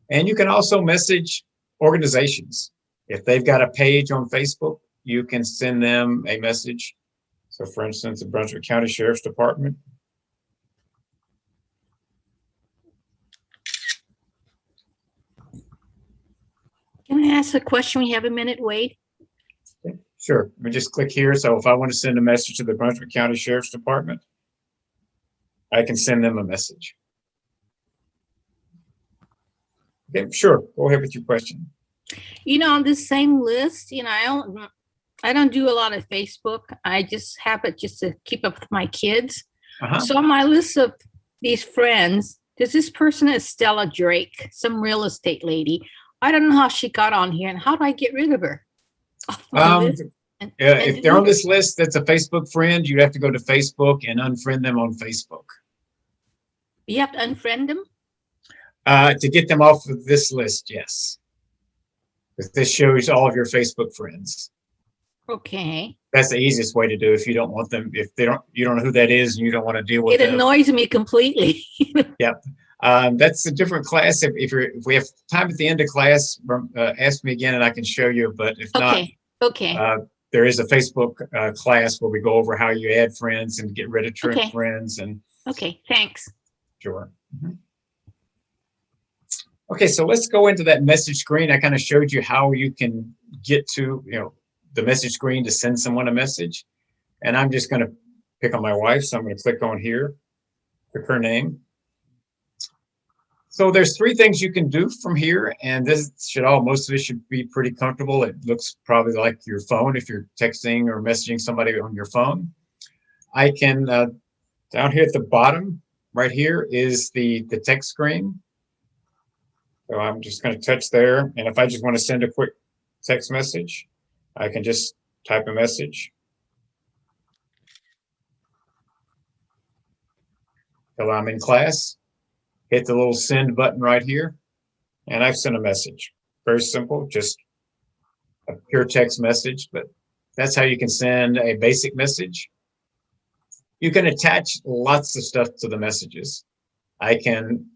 And you can also message organizations. If they've got a page on Facebook, you can send them a message. So for instance, the Brunswick County Sheriff's Department. Can I ask a question? We have a minute, Wade. Okay, sure. Let me just click here. So if I want to send a message to the Brunswick County Sheriff's Department, I can send them a message. Okay, sure. Go ahead with your question. You know, on this same list, you know, I don't do a lot of Facebook. I just have it just to keep up with my kids. So on my list of these friends, there's this person is Stella Drake, some real estate lady. I don't know how she got on here, and how do I get rid of her? If they're on this list, that's a Facebook friend. You have to go to Facebook and unfriend them on Facebook. You have to unfriend them? To get them off of this list, yes. Because this shows all of your Facebook friends. Okay. That's the easiest way to do if you don't want them, if you don't know who that is and you don't want to deal with them. It annoys me completely. Yep. That's a different class. If we have time at the end of class, ask me again and I can show you. But if not, there is a Facebook class where we go over how you add friends and get rid of friends. And okay, thanks. Sure. Okay, so let's go into that message screen. I kind of showed you how you can get to, the message screen to send someone a message. And I'm just going to pick on my wife. So I'm going to click on here, click her name. So there's 3 things you can do from here. And most of it should be pretty comfortable. It looks probably like your phone if you're texting or messaging somebody on your phone. I can, down here at the bottom, right here is the text screen. So I'm just going to touch there. And if I just want to send a quick text message, I can just type a message. Hello, I'm in class. Hit the little send button right here. And I've sent a message. Very simple, just a pure text message, but that's how you can send a basic message. You can attach lots of stuff to the messages. I can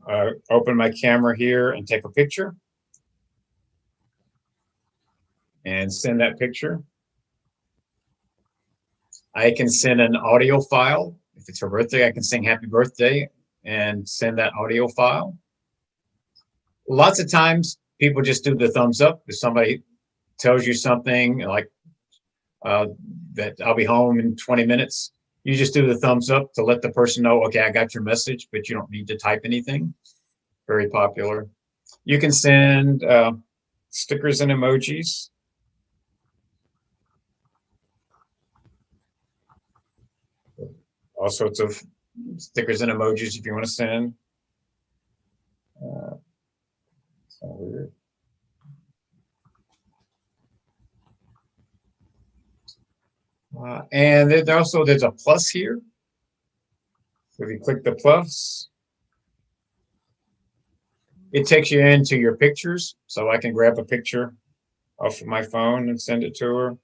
open my camera here and take a picture and send that picture. I can send an audio file. If it's her birthday, I can sing happy birthday and send that audio file. Lots of times people just do the thumbs up. If somebody tells you something like that I'll be home in 20 minutes, you just do the thumbs up to let the person know, okay, I got your message, but you don't need to type anything. Very popular. You can send stickers and emojis. All sorts of stickers and emojis if you want to send. Weird. And there's a plus here. So if you click the plus, it takes you into your pictures. So I can grab a picture off of my phone and send it to her.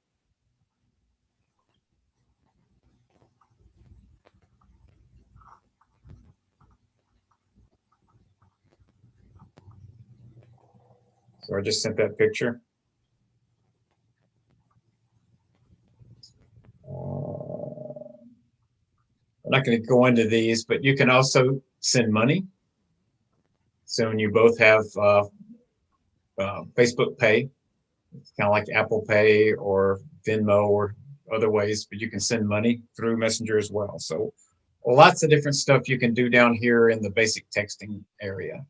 So I just sent that picture. I'm not going to go into these, but you can also send money. So when you both have Facebook Pay, it's kind of like Apple Pay or Venmo or other ways, but you can send money through Messenger as well. So lots of different stuff you can do down here in the basic texting area.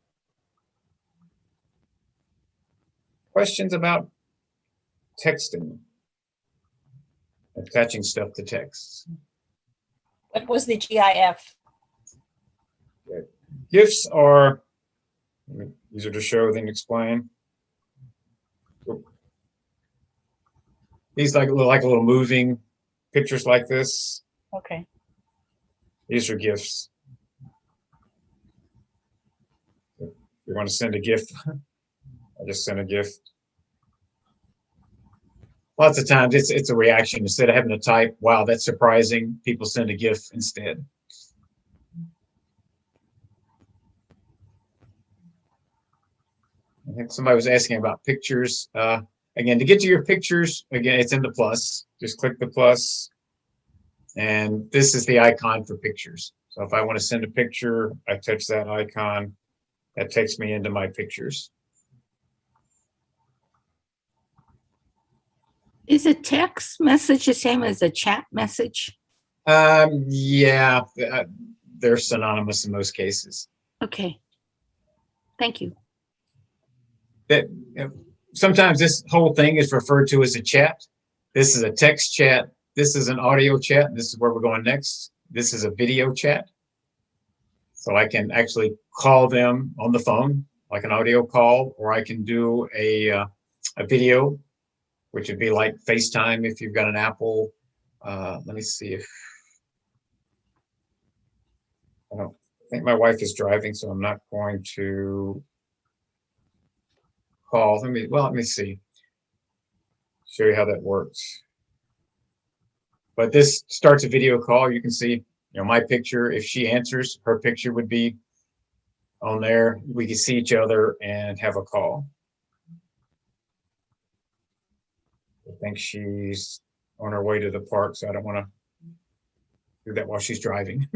Questions about texting, attaching stuff to texts? What was the GIF? GIFs are easier to show than explain. These like little moving pictures like this. Okay. These are GIFs. If you want to send a GIF, I just send a GIF. Lots of times it's a reaction. Instead of having to type, wow, that's surprising, people send a GIF instead. think somebody was asking about pictures. Again, to get to your pictures, again, it's in the plus. Just click the plus. And this is the icon for pictures. So if I want to send a picture, I touch that icon. That takes me into my pictures. Is a text message the same as a chat message? Yeah, they're synonymous in most cases. Okay. Thank you. Sometimes this whole thing is referred to as a chat. This is a text chat. This is an audio chat. This is where we're going next. This is a video chat. So I can actually call them on the phone, like an audio call, or I can do a video, which would be like FaceTime if you've got an Apple. Let me see if I think my wife is driving, so I'm not going to call. Let me see. Show you how that works. But this starts a video call. You can see, my picture. If she answers, her picture would be on there. We can see each other and have a call. I think she's on her way to the park, so I don't want to do that while she's driving.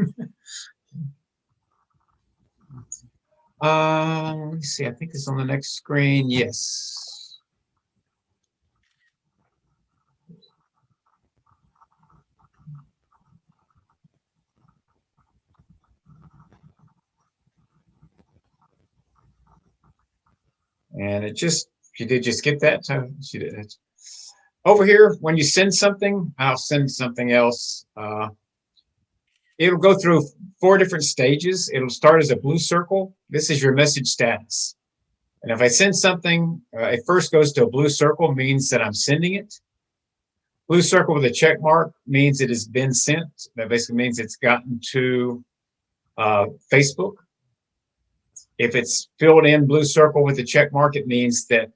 Let me see. I think it's on the next screen. Yes. And she did just get that. She did it. Over here, when you send something, I'll send something else. It'll go through 4 different stages. It'll start as a blue circle. This is your message status. And if I send something, it first goes to a blue circle, means that I'm sending it. Blue circle with a check mark means it has been sent. That basically means it's gotten to Facebook. If it's filled in blue circle with a check mark, it means that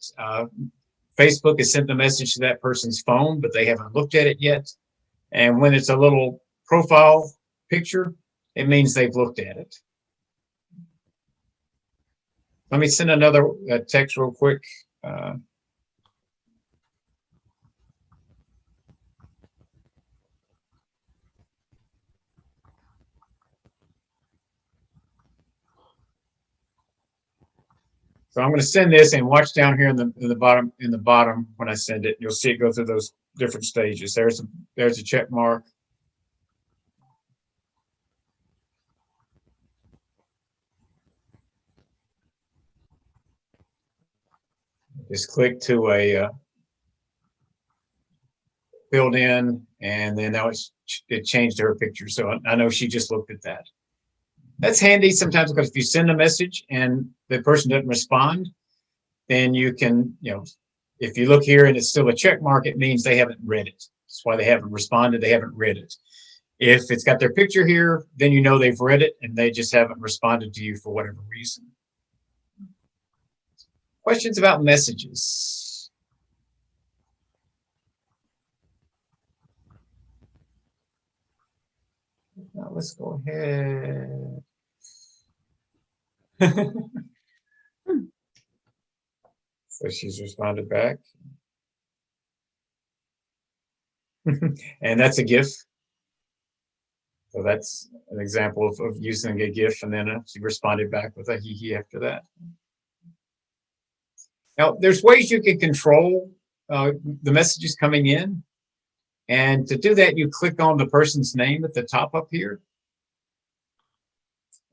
Facebook has sent the message to that person's phone, but they haven't looked at it yet. And when it's a little profile picture, it means they've looked at it. Let me send another text real quick. So I'm going to send this, and watch down here in the bottom when I send it. You'll see it go through those different stages. There's a check mark. Just click to a filled in, and then now it changed her picture. So I know she just looked at that. That's handy sometimes, because if you send a message and the person doesn't respond, then you can, if you look here and it's still a check mark, it means they haven't read it. That's why they haven't responded. They haven't read it. If it's got their picture here, then you know they've read it and they just haven't responded to you for whatever reason. Questions about messages? Now let's go ahead. So she's responded back. And that's a GIF. So that's an example of using a GIF, and then she responded back with a hee after that. Now, there's ways you can control the messages coming in. And to do that, you click on the person's name at the top up here.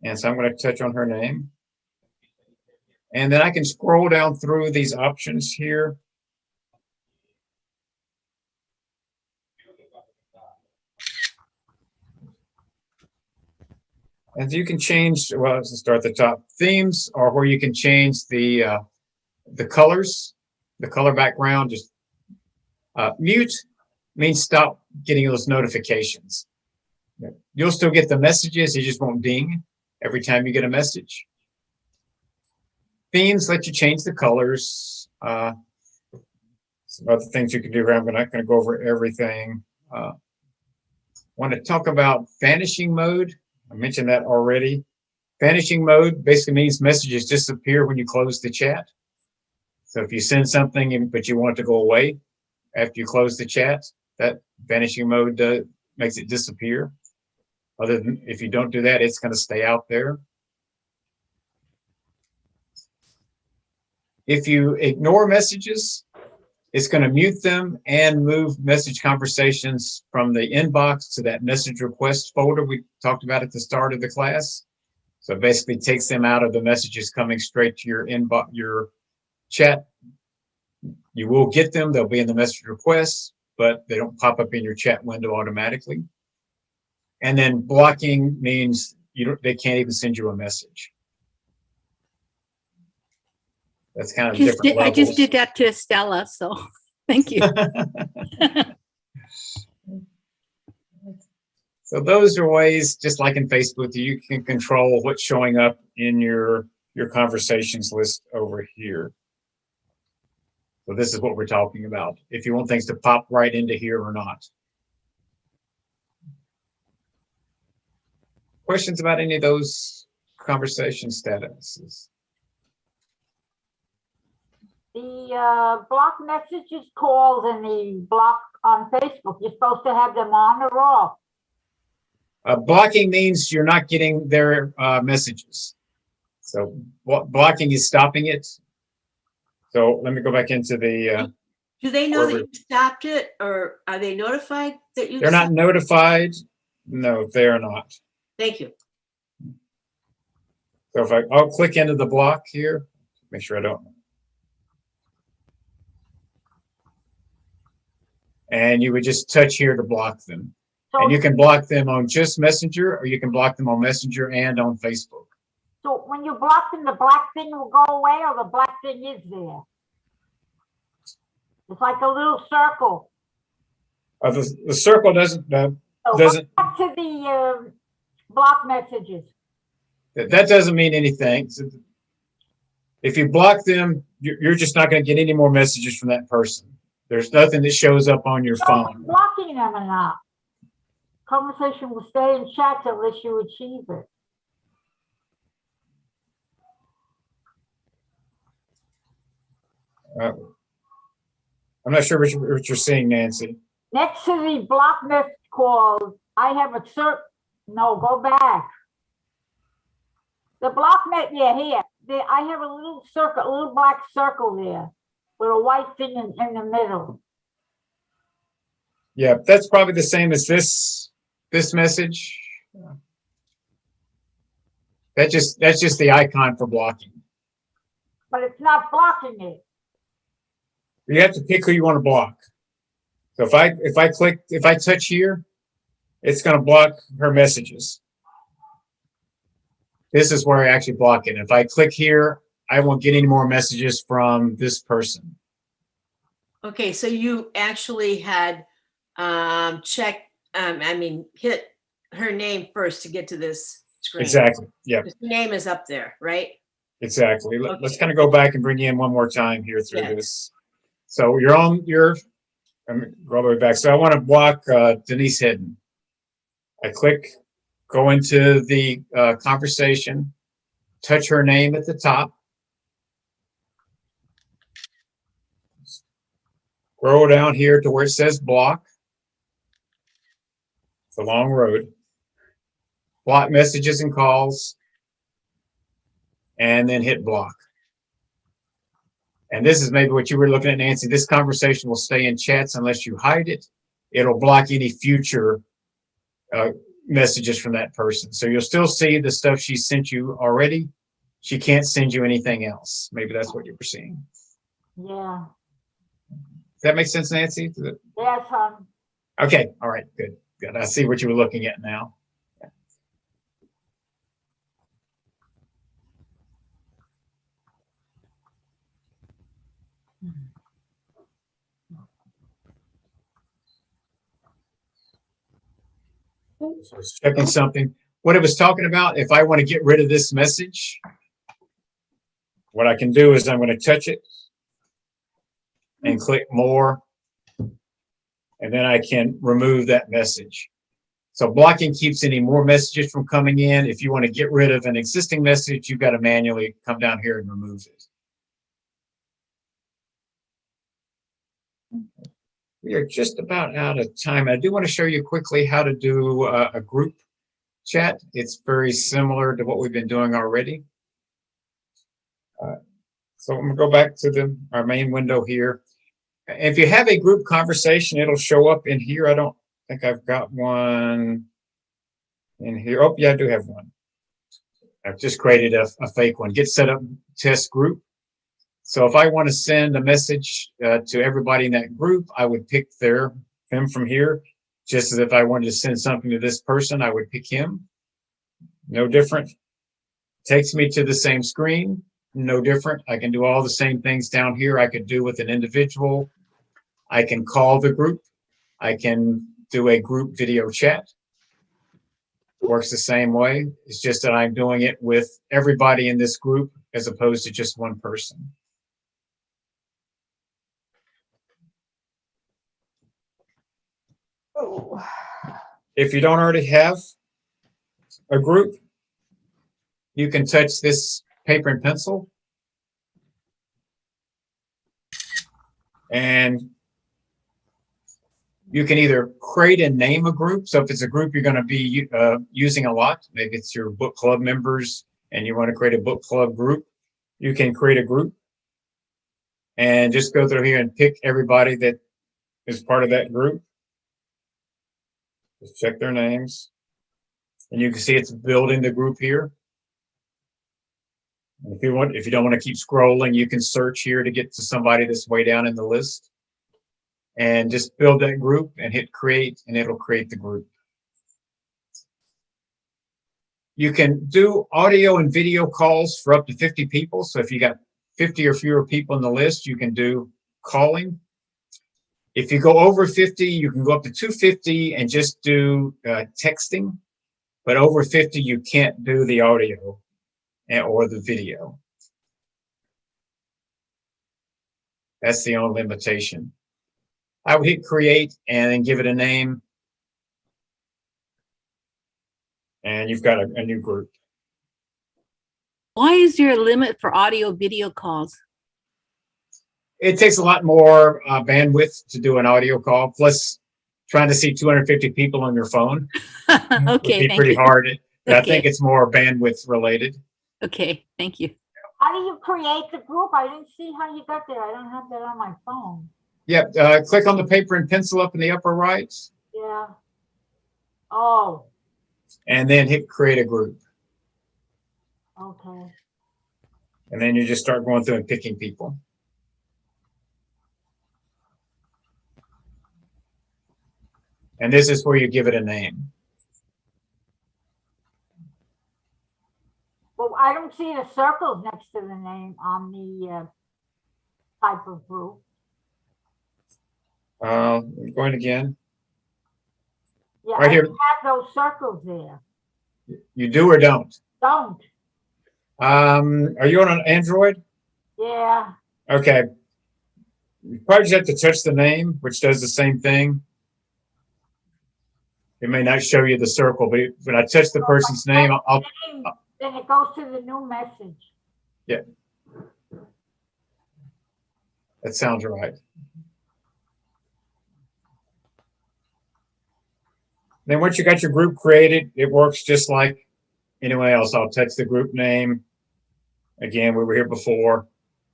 And so I'm going to touch on her name. And then I can scroll down through these options here. And you can change, well, let's start at the top. Themes are where you can change the colors, the color background. Just mute means stop getting those notifications. You'll still get the messages, it just won't ding every time you get a message. Themes let you change the colors. Some other things you can do here. I'm not going to go over everything. Want to talk about vanishing mode. I mentioned that already. Vanishing mode basically means messages disappear when you close the chat. So if you send something, but you want it to go away after you close the chat, that vanishing mode makes it disappear. Other than if you don't do that, it's going to stay out there. If you ignore messages, it's going to mute them and move message conversations from the inbox to that message request folder we talked about at the start of the class. So it basically takes them out of the messages coming straight to your inbox, your chat. You will get them. They'll be in the message requests, but they don't pop up in your chat window automatically. And then blocking means they can't even send you a message. That's kind of different levels. I just did that to Estella, so thank you. So those are ways, just like in Facebook, that you can control what's showing up in your conversations list over here. So this is what we're talking about. If you want things to pop right into here or not. Questions about any of those conversation statuses? The block messages, calls, and the block on Facebook, you're supposed to have them on or off. Blocking means you're not getting their messages. So blocking is stopping it. So let me go back into the. Do they know that you stopped it, or are they notified that you? They're not notified. No, they are not. Thank you. So if I'll click into the block here, make sure I don't. And you would just touch here to block them. So, and you can block them on just Messenger, or you can block them on Messenger and on Facebook. so when you block them, the black thing will go away, or the black thing is there? It's like a little circle. The circle doesn't. So Doesn't. back to the block messages. That doesn't mean anything. So if you block them, you're just not going to get any more messages from that person. There's nothing that shows up on your phone. Blocking them or not. Conversation will stay in chat unless you achieve it. I'm not sure what you're seeing, Nancy. Next to the block message calls, I have a no, go back. The block yeah, here. I have a little circle, a little black circle there with a white thing in the middle. Yeah, that's probably the same as this message. That's just the icon for blocking. But it's not blocking it. You have to pick who you want to block. So if I touch here, it's going to block her messages. This is where I actually block it. If I click here, I won't get any more messages from this person. Okay, so you actually had hit her name first to get to this screen. Exactly. Yeah. The name is up there, right? Exactly. Okay. Let's kind of go back and bring you in one more time here through this. So you're on your. Let me go all the way back. So I want to block Denise Hidden. I click, go into the conversation, touch her name at the top. Scroll down here to where it says block. It's a long road. Block messages and calls. And then hit block. And this is maybe what you were looking at, Nancy. This conversation will stay in chats unless you hide it. It'll block any future messages from that person. So you'll still see the stuff she sent you already. She can't send you anything else. Maybe that's what you were seeing. Yeah. Does that make sense, Nancy? Yes, hon. Okay. All right. Good. Good. I see what you were looking at now. So I was checking something. What it was talking about, if I want to get rid of this message, what I can do is I'm going to touch it and click more, and then I can remove that message. So blocking keeps any more messages from coming in. If you want to get rid of an existing message, you've got to manually come down here and remove it. We are just about out of time. I do want to show you quickly how to do a group chat. It's very similar to what we've been doing already. So I'm going to go back to our main window here. If you have a group conversation, it'll show up in here. I don't think I've got one in here. Oh, yeah, I do have one. I've just created a fake one. Get set up test group. So if I want to send a message to everybody in that group, I would pick them from here. Just as if I wanted to send something to this person, I would pick him. No different. Takes me to the same screen. No different. I can do all the same things down here I could do with an individual. I can call the group. I can do a group video chat. Works the same way. It's just that I'm doing it with everybody in this group as opposed to just one person. Oh. If you don't already have a group, you can touch this paper and pencil. And you can either create and name a group. So if it's a group you're going to be using a lot, maybe it's your book club members and you want to create a book club group, you can create a group and just go through here and pick everybody that is part of that group. Just check their names. And you can see it's building the group here. And if you don't want to keep scrolling, you can search here to get to somebody that's way down in the list. And just build that group and hit create, and it'll create the group. You can do audio and video calls for up to 50 people. So if you got 50 or fewer people in the list, you can do calling. If you go over 50, you can go up to 250 and just do texting. But over 50, you can't do the audio or the video. That's the only limitation. I would hit create and then give it a name. And you've got a new group. Why is there a limit for audio video calls? It takes a lot more bandwidth to do an audio call. Plus, trying to see 250 people on your phone Okay, would be thank pretty you. hard. But I Okay. think it's more bandwidth related. Okay, thank you. How do you create the group? I didn't see how you got there. I don't have that on my phone. Yep. Click on the paper and pencil up in the upper right, Yeah. Oh, and then hit create a group. okay. And then you just start going through and picking people. And this is where you give it a name. Well, I don't see the circles next to the name on the type of group. Going again. Yeah, Right I here. don't have those circles there. You do or don't? Don't. Are you on an Android? Yeah. Okay. You probably just have to touch the name, which does the same thing. It may not show you the circle, but when I touch the person's name, I'll Then it goes to the new message. that sounds right. Then once you got your group created, it works just like anyone else. I'll touch the group name. Again, we were here before.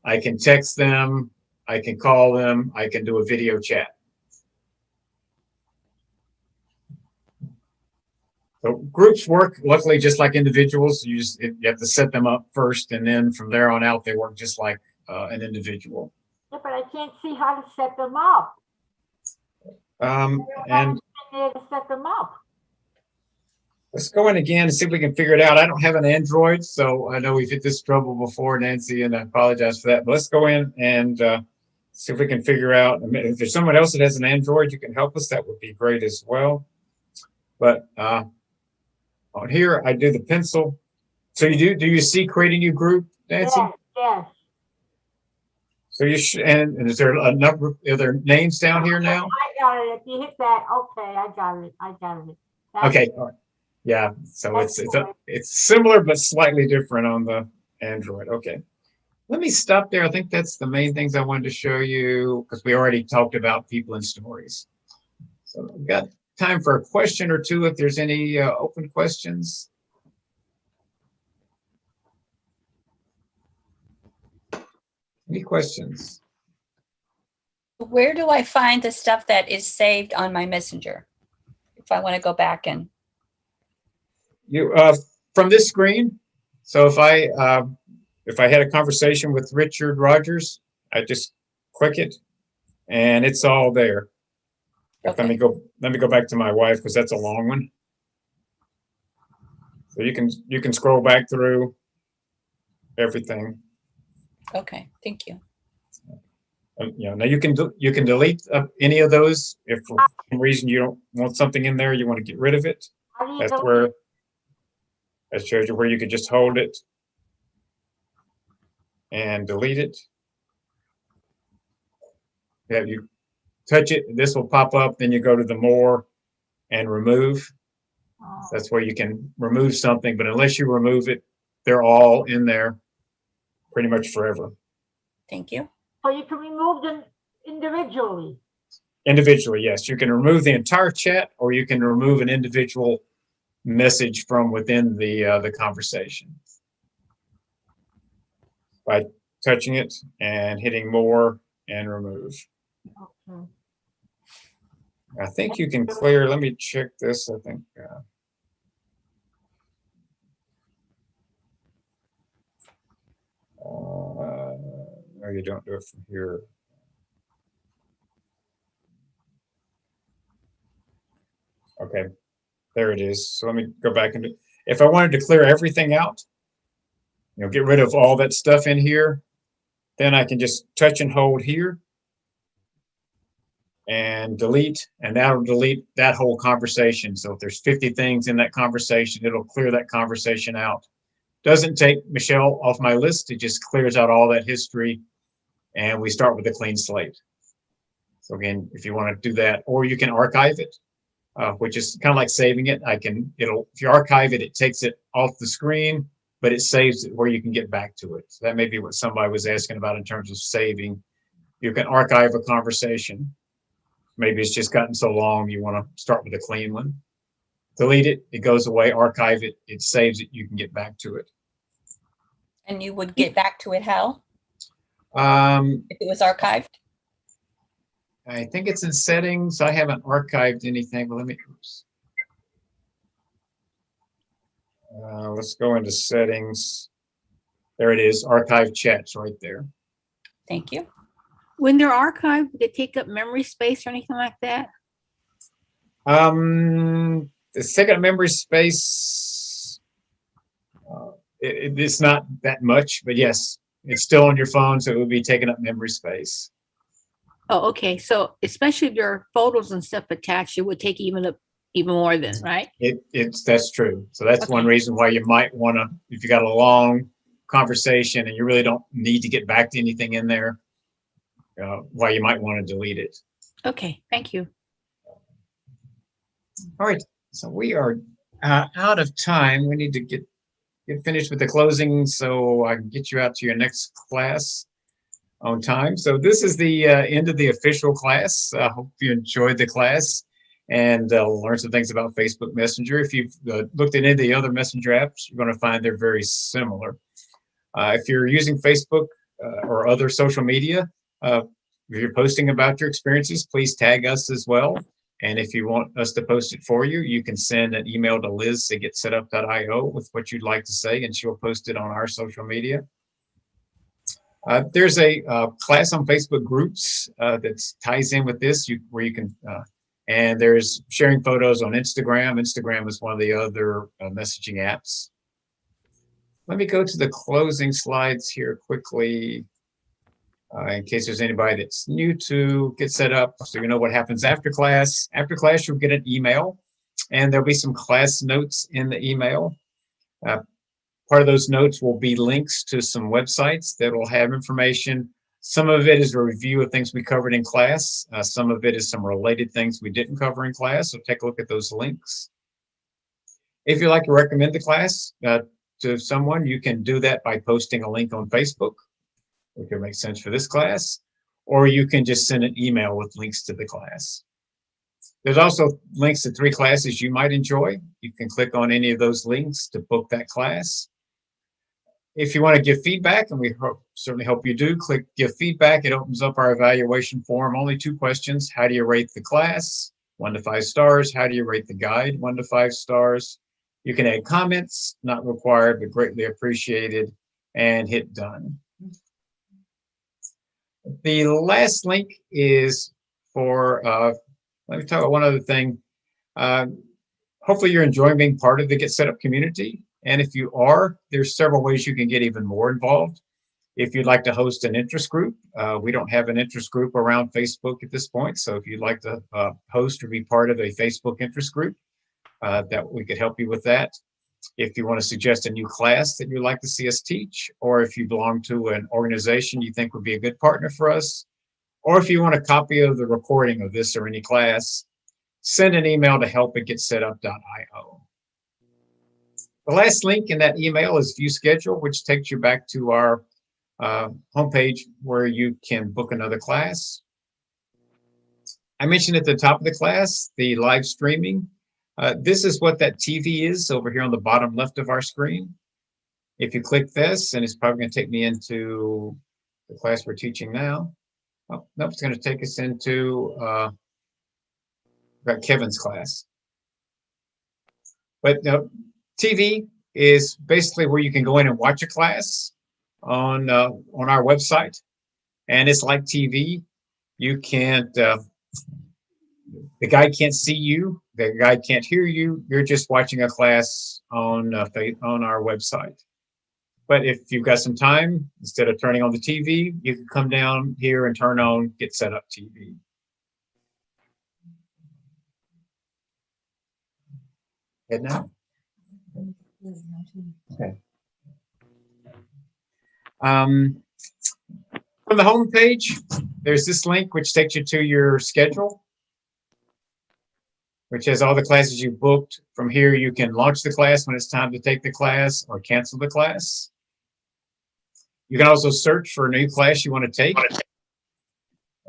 I can text them. I can call them. I can do a video chat. So groups work, luckily, just like individuals. You have to set them up first, and then from there on out, they work just like an individual. Yeah, but I can't see how to set them up. And There to set them up. let's go in again and see if we can figure it out. I don't have an Android, so I know we've hit this trouble before, Nancy, and I apologize for that. But let's go in and see if we can figure out. I mean, if there's someone else that has an Android, you can help us. That would be great as well. But on here, I do the pencil. So you do you see create a new group, Nancy? Yes, yes. So you should, and is there a number? Are there names down here now? I got it. If you hit that, okay, I got it. I got it. That's Okay. All right. Yeah. So it's similar but slightly different on the Android. Okay. Let me stop there. I think that's the main things I wanted to show you because we already talked about people and stories. So we've got time for a question or two if there's any open questions. Any questions? Where do I find the stuff that is saved on my messenger? If I want to go back and, You from this screen. So if I had a conversation with Richard Rogers, I just click it and it's all there. Okay. Let me go back to my wife because that's a long one. So you can scroll back through everything. okay, thank you. Now you can delete any of those if for some reason you don't want something in there, you want to get rid of it. How do you That's delete where it? that shows you where you could just hold it and delete it. Yeah, you touch it, this will pop up, then you go to the more and remove. Oh, That's where you can remove something, but unless you remove it, they're all in there pretty much forever. Thank you. So you can remove them individually. Individually, yes. You can remove the entire chat or you can remove an individual message from within the conversation by touching it and hitting more and remove. Okay. I think you can clear, let me check this, I think. No, you don't do it from here. Okay, there it is. So let me go back and if I wanted to clear everything out, get rid of all that stuff in here, then I can just touch and hold here and delete, and that'll delete that whole conversation. So if there's 50 things in that conversation, it'll clear that conversation out. Doesn't take Michelle off my list. It just clears out all that history and we start with a clean slate. So again, if you want to do that, or you can archive it, which is kind of like saving it. If you archive it, it takes it off the screen, but it saves it where you can get back to it. So that may be what somebody was asking about in terms of saving. You can archive a conversation. Maybe it's just gotten so long, you want to start with a clean one. Delete it, it goes away, archive it, it saves it, you can get back to it. And you would get back to it how? Um, If it was archived? I think it's in settings. I haven't archived anything, but let me, let's go into settings. There it is, archive chats right there. Thank you. When they're archived, they take up memory space or anything like that? The second memory space, it's not that much, but yes, it's still on your phone, so it would be taking up memory space. Oh, okay. So especially if there are photos and stuff attached, it would take even more than, right? That's true. So that's one reason why you might want to, if you got a long conversation and you really don't need to get back to anything in there, why you might want to delete it. Okay, thank you. All right, so we are out of time. We need to get finished with the closing so I can get you out to your next class on time. So this is the end of the official class. I hope you enjoyed the class and learned some things about Facebook Messenger. If you've looked at any of the other Messenger apps, you're going to find they're very similar. If you're using Facebook or other social media, if you're posting about your experiences, please tag us as well. And if you want us to post it for you, you can send an email to liz@getsetup.io with what you'd like to say, and she'll post it on our social media. There's a class on Facebook groups that ties in with this, where you can, and there's sharing photos on Instagram. Instagram is one of the other messaging apps. Let me go to the closing slides here quickly. In case there's anybody that's new to Get Set Up, so you know what happens after class. After class, you'll get an email, and there'll be some class notes in the email. Part of those notes will be links to some websites that will have information. Some of it is a review of things we covered in class. Some of it is some related things we didn't cover in class, so take a look at those links. If you'd like to recommend the class to someone, you can do that by posting a link on Facebook. which will make sense for this class, or you can just send an email with links to the class. There's also links to 3 classes you might enjoy. You can click on any of those links to book that class. If you want to give feedback, and we certainly hope you do, click Give Feedback. It opens up our evaluation form. Only 2 questions. How do you rate the class? 1 to 5 stars. How do you rate the guide? 1 to 5 stars. You can add comments, not required, but greatly appreciated, and hit Done. The last link is for, let me talk about one other thing. Hopefully you're enjoying being part of the Get Set Up community. And if you are, there's several ways you can get even more involved. If you'd like to host an interest group, we don't have an interest group around Facebook at this point. So if you'd like to host or be part of a Facebook interest group, that we could help you with that. If you want to suggest a new class that you'd like to see us teach, or if you belong to an organization you think would be a good partner for us, or if you want a copy of the recording of this or any class, send an email to help@getsetup.io. The last link in that email is View Schedule, which takes you back to our homepage where you can book another class. I mentioned at the top of the class, the live streaming. This is what that TV is over here on the bottom left of our screen. If you click this, and it's probably going to take me into the class we're teaching now. Oh, nope, it's going to take us into Kevin's class. But TV is basically where you can go in and watch a class on our website, and it's like TV. You can't. The guide can't see you. The guide can't hear you. You're just watching a class on our website. But if you've got some time, instead of turning on the TV, you can come down here and turn on Get Set Up TV. Head now. Okay. From the home page, there's this link which takes you to your schedule, which has all the classes you booked. From here, you can launch the class when it's time to take the class or cancel the class. You can also search for a new class you want to take.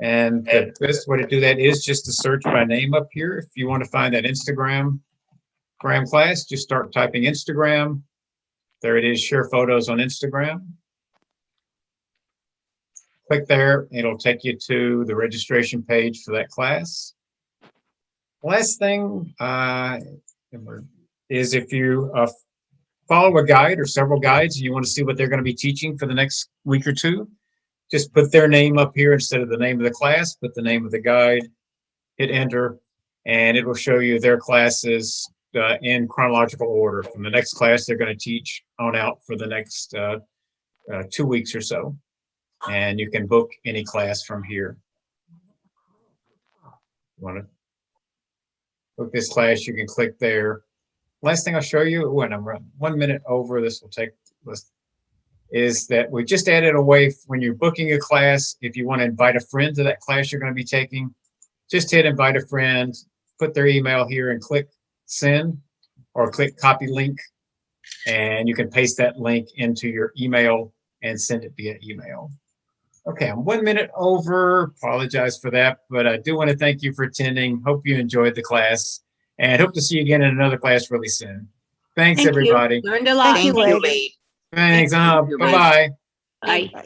And the best way to do that is just to search by name up here. If you want to find that Instagram class, just start typing Instagram. There it is, share photos on Instagram. Click there, it'll take you to the registration page for that class. Last thing is if you follow a guide or several guides and you want to see what they're going to be teaching for the next week or 2, just put their name up here instead of the name of the class, put the name of the guide, hit enter, and it will show you their classes in chronological order from the next class they're going to teach on out for the next 2 weeks or so. And you can book any class from here. You want to book this class, you can click there. Last thing I'll show you, when I'm 1 minute over, this will take, is that we just added a way when you're booking a class, if you want to invite a friend to that class you're going to be taking, just hit invite a friend, put their email here and click send, or click copy link, and you can paste that link into your email and send it via email. Okay, I'm 1 minute over. Apologize for that, but I do want to thank you for attending. Hope you enjoyed the class, and hope to see you again in another class really soon. Thanks, everybody. Learned a lot. Thank you, Wade. Thanks. Thank you. Bye-bye. Bye.